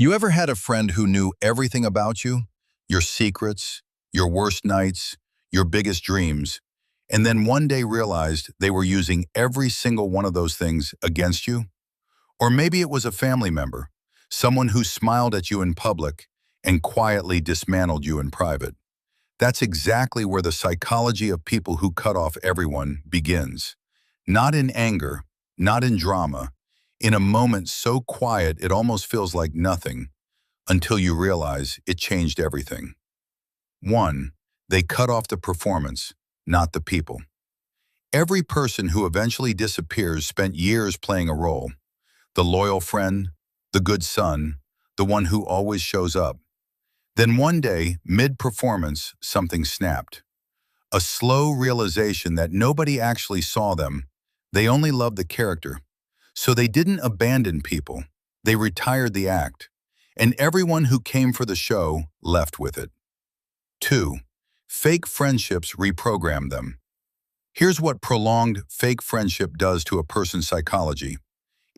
You ever had a friend who knew everything about you? Your secrets, your worst nights, your biggest dreams, and then one day realized they were using every single one of those things against you? Or maybe it was a family member, someone who smiled at you in public and quietly dismantled you in private. That's exactly where the psychology of people who cut off everyone begins. Not in anger, not in drama, in a moment so quiet it almost feels like nothing, until you realize it changed everything. 1. They cut off the performance, not the people. Every person who eventually disappears spent years playing a role. The loyal friend, the good son, the one who always shows up. Then one day, mid-performance, something snapped. A slow realization that nobody actually saw them. They only loved the character. So they didn't abandon people. They retired the act. And everyone who came for the show left with it. 2. Fake friendships reprogram them. Here's what prolonged fake friendship does to a person's psychology.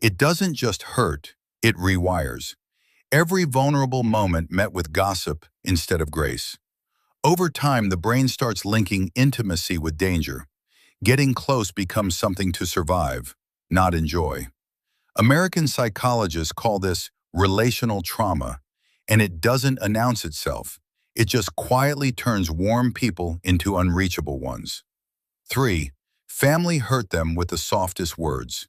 It doesn't just hurt, it rewires. Every vulnerable moment met with gossip instead of grace. Over time, the brain starts linking intimacy with danger. Getting close becomes something to survive, not enjoy. American psychologists call this relational trauma, and it doesn't announce itself. It just quietly turns warm people into unreachable ones. 3. Family hurt them with the softest words.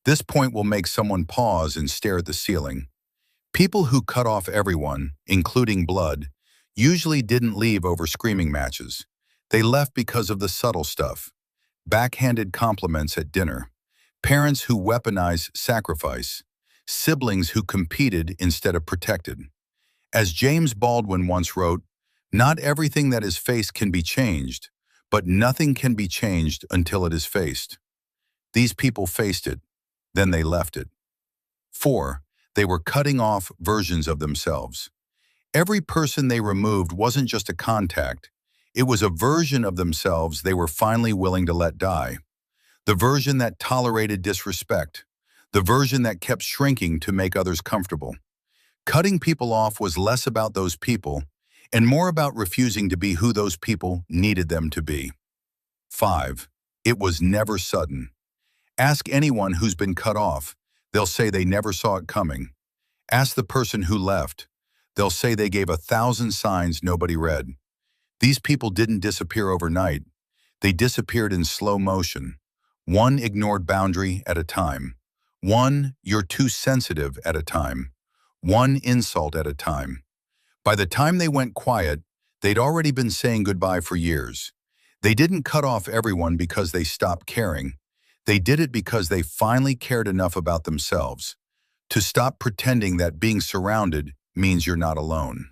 This point will make someone pause and stare at the ceiling. People who cut off everyone, including blood, usually didn't leave over screaming matches. They left because of the subtle stuff. Backhanded compliments at dinner. Parents who weaponize sacrifice. Siblings who competed instead of protected. As James Baldwin once wrote, "Not everything that is faced can be changed, but nothing can be changed until it is faced." These people faced it, then they left it. 4. They were cutting off versions of themselves. Every person they removed wasn't just a contact. It was a version of themselves they were finally willing to let die. The version that tolerated disrespect. The version that kept shrinking to make others comfortable. Cutting people off was less about those people and more about refusing to be who those people needed them to be. 5. It was never sudden. Ask anyone who's been cut off. They'll say they never saw it coming. Ask the person who left. They'll say they gave 1,000 signs nobody read. These people didn't disappear overnight. They disappeared in slow motion. One ignored boundary at a time. One "you're too sensitive" at a time. One insult at a time. By the time they went quiet, they'd already been saying goodbye for years. They didn't cut off everyone because they stopped caring. They did it because they finally cared enough about themselves to stop pretending that being surrounded means you're not alone.